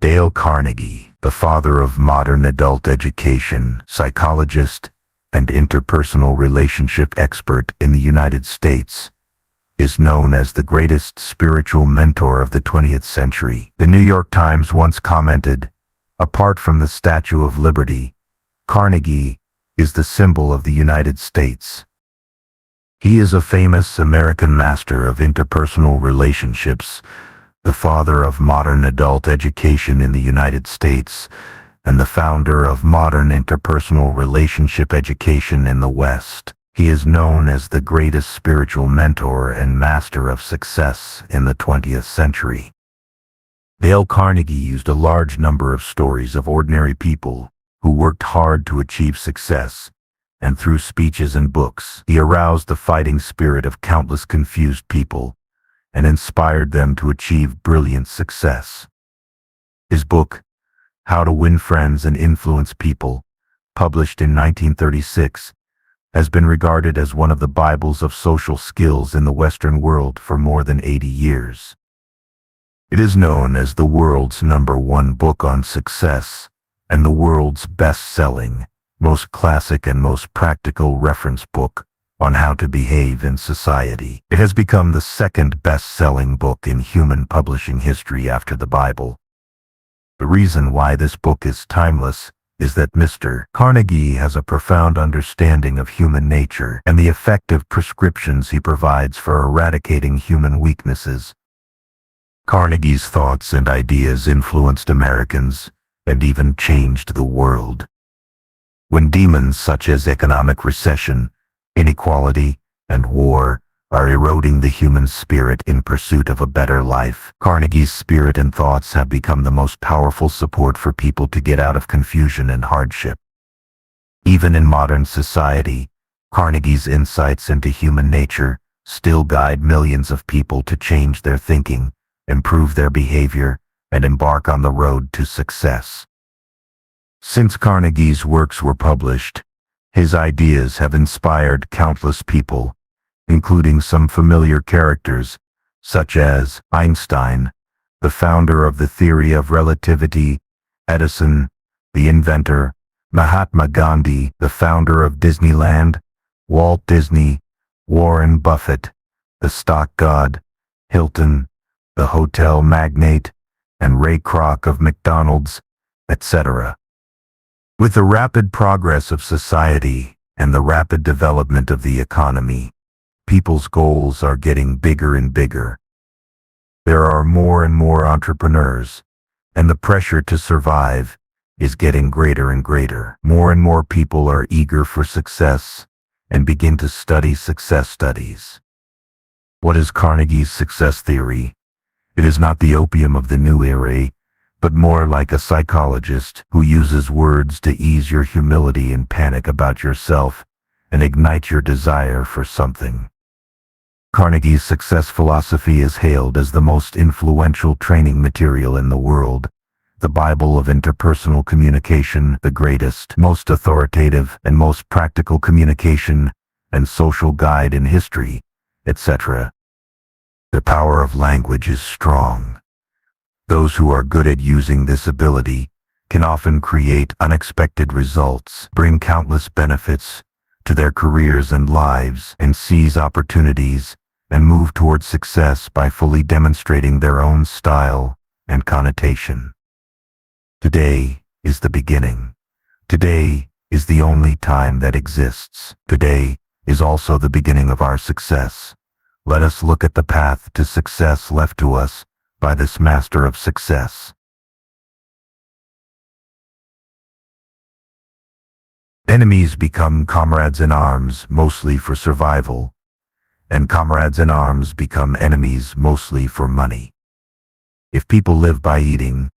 Dale Carnegie, the father of modern adult education, psychologist, and interpersonal relationship expert in the United States, is known as the greatest spiritual mentor of the 20th century. The New York Times once commented, "Apart from the Statue of Liberty, Carnegie is the symbol of the United States." He is a famous American master of interpersonal relationships, the father of modern adult education in the United States, and the founder of modern interpersonal relationship education in the West. He is known as the greatest spiritual mentor and master of success in the 20th century. Dale Carnegie used a large number of stories of ordinary people who worked hard to achieve success, and through speeches and books, he aroused the fighting spirit of countless confused people and inspired them to achieve brilliant success. His book, How to Win Friends and Influence People, published in 1936, has been regarded as one of the Bibles of social skills in the Western world for more than 80 years. It is known as the world's #1 book on success and the world's best-selling, most classic and most practical reference book on how to behave in society. It has become the second best-selling book in human publishing history after the Bible. The reason why this book is timeless is that Mr. Carnegie has a profound understanding of human nature and the effective prescriptions he provides for eradicating human weaknesses. Carnegie's thoughts and ideas influenced Americans and even changed the world. When demons such as economic recession, inequality, and war are eroding the human spirit in pursuit of a better life, Carnegie's spirit and thoughts have become the most powerful support for people to get out of confusion and hardship. Even in modern society, Carnegie's insights into human nature still guide millions of people to change their thinking, improve their behavior, and embark on the road to success. Since Carnegie's works were published, his ideas have inspired countless people, including some familiar characters, such as Einstein, the founder of the theory of relativity, Edison, the inventor, Mahatma Gandhi, the founder of Disneyland, Walt Disney, Warren Buffett, the stock god, Hilton, the hotel magnate, and Ray Kroc of McDonald's, etc. With the rapid progress of society and the rapid development of the economy, people's goals are getting bigger and bigger. There are more and more entrepreneurs, and the pressure to survive is getting greater and greater. More and more people are eager for success and begin to study success studies. What is Carnegie's success theory? It is not the opium of the new era, but more like a psychologist who uses words to ease your humility and panic about yourself and ignite your desire for something. Carnegie's success philosophy is hailed as the most influential training material in the world, the Bible of interpersonal communication, the greatest, most authoritative, and most practical communication and social guide in history, etc. The power of language is strong. Those who are good at using this ability can often create unexpected results, bring countless benefits to their careers and lives, and seize opportunities and move towards success by fully demonstrating their own style and connotation. Today is the beginning. Today is the only time that exists. Today is also the beginning of our success. Let us look at the path to success left to us by this master of success. Enemies become comrades in arms mostly for survival, and comrades in arms become enemies mostly for money. If people live by eating,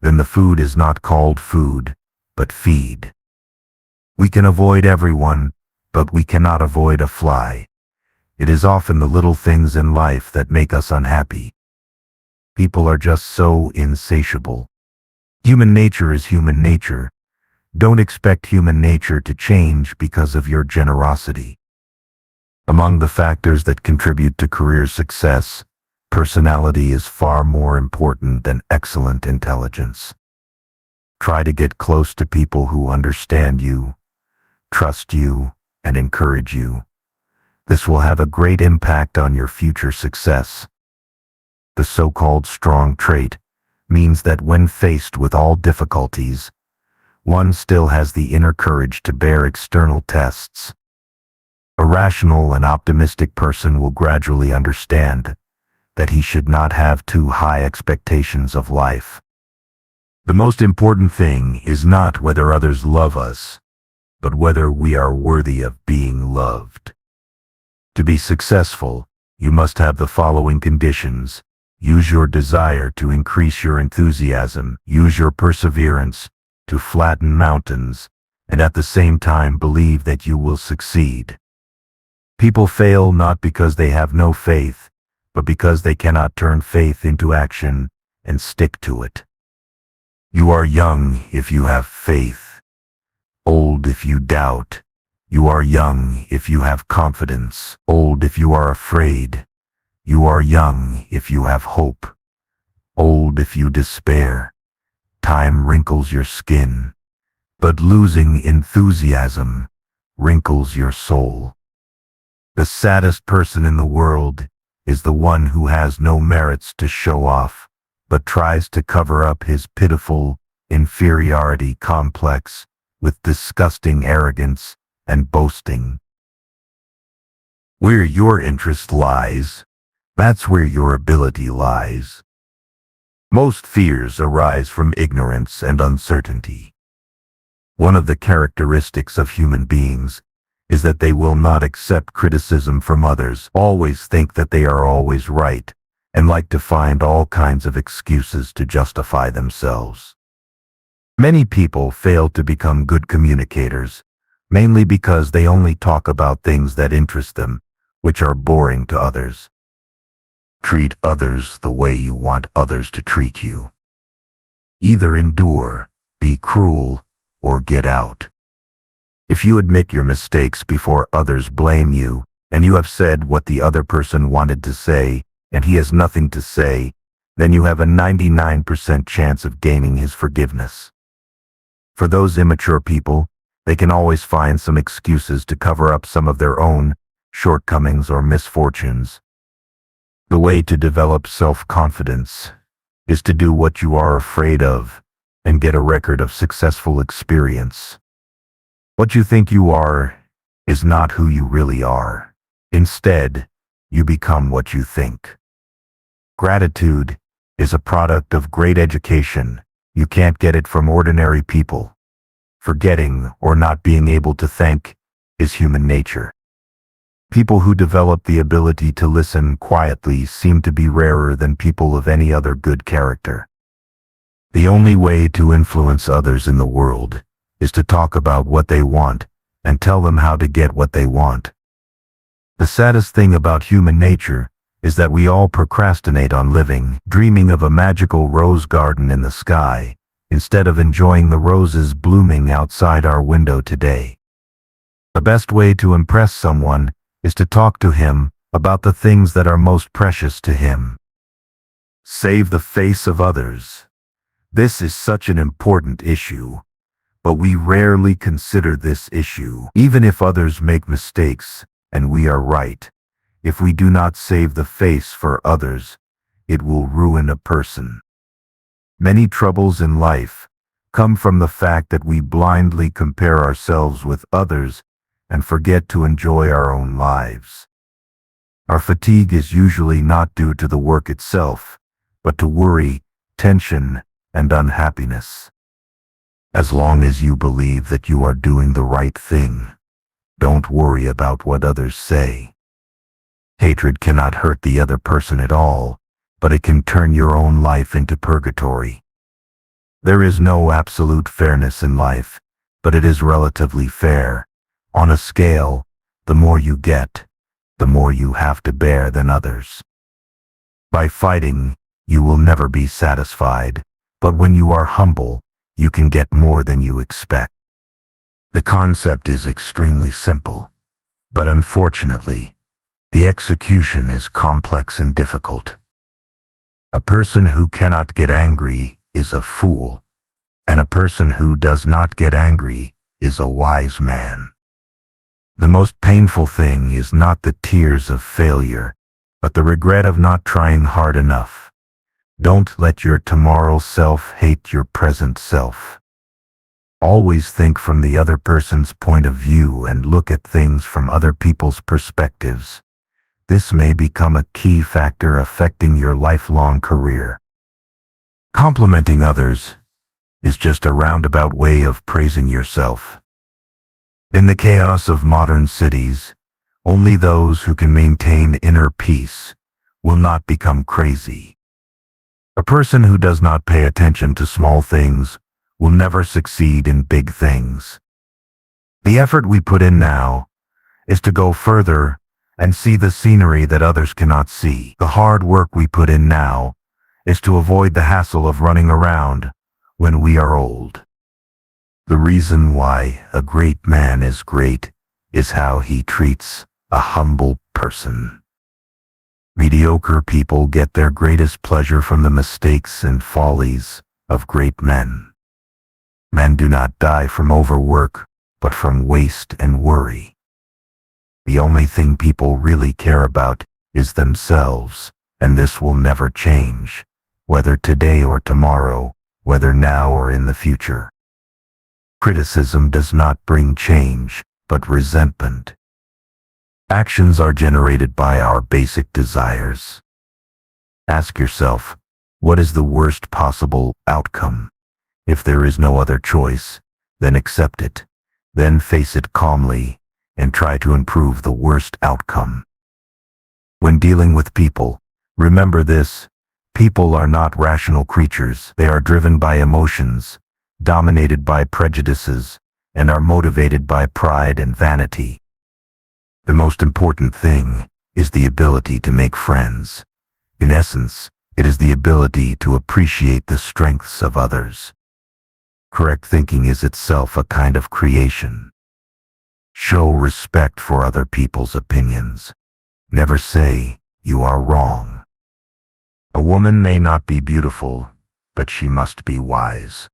then the food is not called food, but feed. We can avoid everyone, but we cannot avoid a fly. It is often the little things in life that make us unhappy. People are just so insatiable. Human nature is human nature. Don't expect human nature to change because of your generosity. Among the factors that contribute to career success Personality is far more important than excellent intelligence. Try to get close to people who understand you, trust you, and encourage you. This will have a great impact on your future success. The so-called strong trait means that when faced with all difficulties, one still has the inner courage to bear external tests. A rational and optimistic person will gradually understand that he should not have too high expectations of life. The most important thing is not whether others love us, but whether we are worthy of being loved. To be successful, you must have the following conditions. Use your desire to increase your enthusiasm. Use your perseverance to flatten mountains, and at the same time believe that you will succeed. People fail not because they have no faith, but because they cannot turn faith into action and stick to it. You are young if you have faith, old if you doubt. You are young if you have confidence, old if you are afraid. You are young if you have hope, old if you despair. Time wrinkles your skin, but losing enthusiasm wrinkles your soul. The saddest person in the world is the one who has no merits to show off, but tries to cover up his pitiful inferiority complex with disgusting arrogance and boasting. Where your interest lies, that's where your ability lies. Most fears arise from ignorance and uncertainty. One of the characteristics of human beings is that they will not accept criticism from others, always think that they are always right, and like to find all kinds of excuses to justify themselves. Many people fail to become good communicators, mainly because they only talk about things that interest them, which are boring to others. Treat others the way you want others to treat you. Either endure, be cruel, or get out. If you admit your mistakes before others blame you, and you have said what the other person wanted to say, and he has nothing to say, then you have a 99% chance of gaining his forgiveness. For those immature people, they can always find some excuses to cover up some of their own shortcomings or misfortunes. The way to develop self-confidence is to do what you are afraid of and get a record of successful experience. What you think you are is not who you really are. Instead, you become what you think. Gratitude is a product of great education. You can't get it from ordinary people. Forgetting or not being able to thank is human nature. People who develop the ability to listen quietly seem to be rarer than people of any other good character. The only way to influence others in the world is to talk about what they want and tell them how to get what they want. The saddest thing about human nature is that we all procrastinate on living, dreaming of a magical rose garden in the sky, instead of enjoying the roses blooming outside our window today. The best way to impress someone is to talk to him about the things that are most precious to him. Save the face of others. This is such an important issue, but we rarely consider this issue. Even if others make mistakes and we are right, if we do not save the face for others, it will ruin a person. Many troubles in life come from the fact that we blindly compare ourselves with others and forget to enjoy our own lives. Our fatigue is usually not due to the work itself, but to worry, tension, and unhappiness. As long as you believe that you are doing the right thing, don't worry about what others say. Hatred cannot hurt the other person at all, but it can turn your own life into purgatory. There is no absolute fairness in life, but it is relatively fair. On a scale, the more you get, the more you have to bear than others. By fighting, you will never be satisfied, but when you are humble, you can get more than you expect. The concept is extremely simple, but unfortunately, the execution is complex and difficult. A person who cannot get angry is a fool, and a person who does not get angry is a wise man. The most painful thing is not the tears of failure, but the regret of not trying hard enough. Don't let your tomorrow self hate your present self. Always think from the other person's point of view and look at things from other people's perspectives. This may become a key factor affecting your lifelong career. Complimenting others is just a roundabout way of praising yourself. In the chaos of modern cities, only those who can maintain inner peace will not become crazy. A person who does not pay attention to small things will never succeed in big things. The effort we put in now is to go further and see the scenery that others cannot see. The hard work we put in now is to avoid the hassle of running around when we are old. The reason why a great man is great is how he treats a humble person. Mediocre people get their greatest pleasure from the mistakes and follies of great men. Men do not die from overwork, but from waste and worry. The only thing people really care about is themselves, and this will never change, whether today or tomorrow, whether now or in the future. Criticism does not bring change, but resentment. Actions are generated by our basic desires. Ask yourself, what is the worst possible outcome? If there is no other choice, then accept it. Then face it calmly and try to improve the worst outcome. When dealing with people, remember this: people are not rational creatures. They are driven by emotions, dominated by prejudices, and are motivated by pride and vanity. The most important thing is the ability to make friends. In essence, it is the ability to appreciate the strengths of others. Correct thinking is itself a kind of creation. Show respect for other people's opinions. Never say, "You are wrong." A woman may not be beautiful, but she must be wise.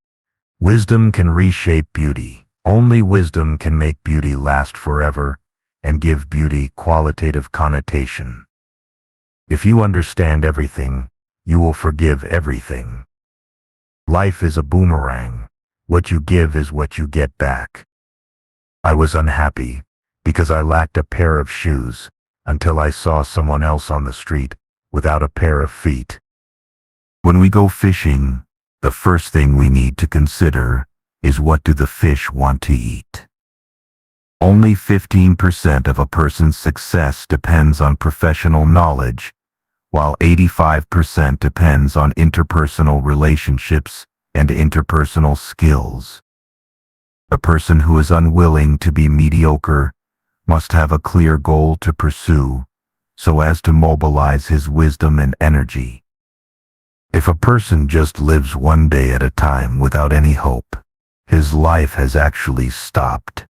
Wisdom can reshape beauty. Only wisdom can make beauty last forever and give beauty qualitative connotation. If you understand everything, you will forgive everything. Life is a boomerang. What you give is what you get back. I was unhappy because I lacked a pair of shoes until I saw someone else on the street without a pair of feet. When we go fishing, the first thing we need to consider is, what do the fish want to eat? Only 15% of a person's success depends on professional knowledge, while 85% depends on interpersonal relationships and interpersonal skills. A person who is unwilling to be mediocre must have a clear goal to pursue so as to mobilize his wisdom and energy. If a person just lives one day at a time without any hope, his life has actually stopped.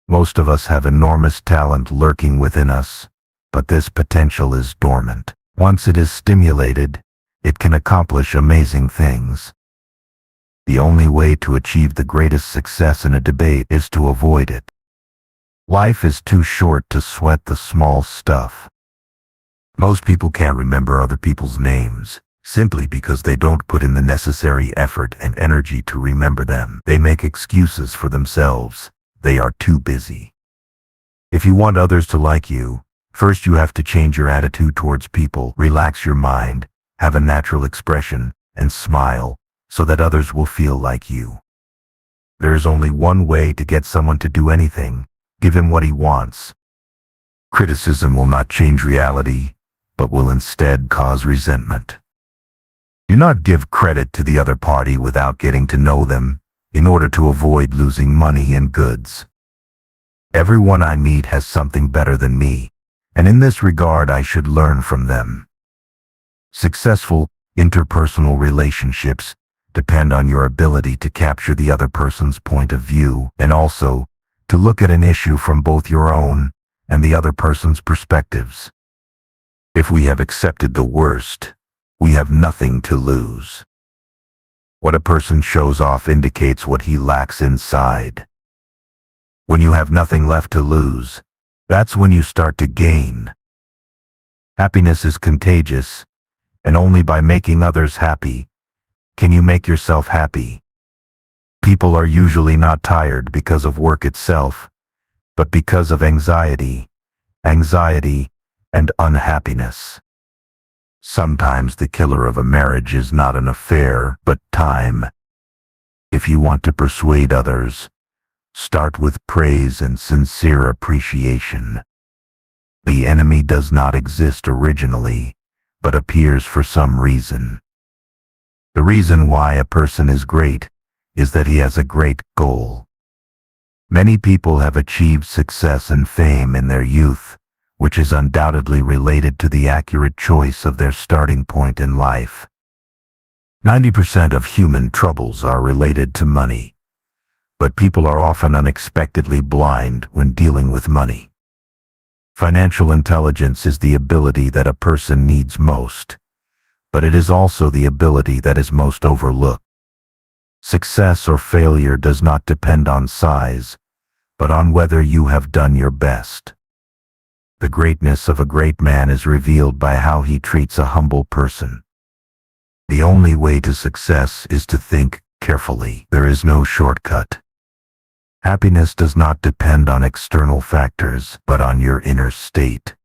Most of us have enormous talent lurking within us, but this potential is dormant. Once it is stimulated, it can accomplish amazing things. The only way to achieve the greatest success in a debate is to avoid it. Life is too short to sweat the small stuff. Most people can't remember other people's names, simply because they don't put in the necessary effort and energy to remember them. They make excuses for themselves. They are too busy. If you want others to like you, first you have to change your attitude towards people. Relax your mind, have a natural expression, and smile, so that others will feel like you. There is only one way to get someone to do anything: give him what he wants. Criticism will not change reality, but will instead cause resentment. Do not give credit to the other party without getting to know them, in order to avoid losing money and goods. Everyone I meet has something better than me, and in this regard I should learn from them. Successful interpersonal relationships depend on your ability to capture the other person's point of view, and also to look at an issue from both your own and the other person's perspectives. If we have accepted the worst, We have nothing to lose. What a person shows off indicates what he lacks inside. When you have nothing left to lose, that's when you start to gain. Happiness is contagious, and only by making others happy can you make yourself happy. People are usually not tired because of work itself, but because of anxiety, and unhappiness. Sometimes the killer of a marriage is not an affair, but time. If you want to persuade others, start with praise and sincere appreciation. The enemy does not exist originally, but appears for some reason. The reason why a person is great is that he has a great goal. Many people have achieved success and fame in their youth, which is undoubtedly related to the accurate choice of their starting point in life. 90% of human troubles are related to money, but people are often unexpectedly blind when dealing with money. Financial intelligence is the ability that a person needs most, but it is also the ability that is most overlooked. Success or failure does not depend on size, but on whether you have done your best. The greatness of a great man is revealed by how he treats a humble person. The only way to success is to think carefully. There is no shortcut. Happiness does not depend on external factors, but on your inner state.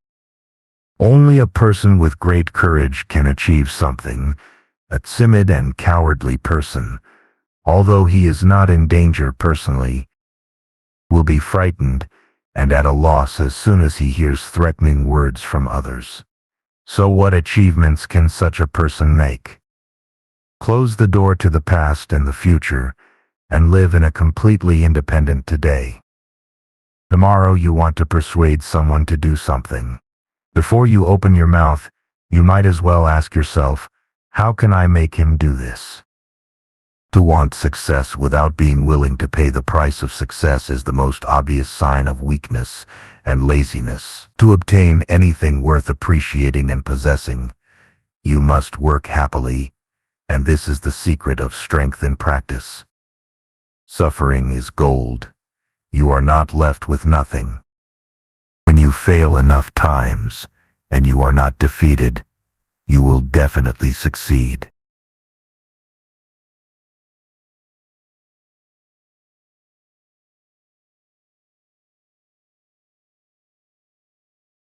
Only a person with great courage can achieve something. A timid and cowardly person, although he is not in danger personally, will be frightened and at a loss as soon as he hears threatening words from others. So what achievements can such a person make? Close the door to the past and the future, and live in a completely independent today. Tomorrow you want to persuade someone to do something. Before you open your mouth, you might as well ask yourself, how can I make him do this? To want success without being willing to pay the price of success is the most obvious sign of weakness and laziness. To obtain anything worth appreciating and possessing, you must work happily, and this is the secret of strength in practice. Suffering is gold. You are not left with nothing. When you fail enough times, and you are not defeated, you will definitely succeed.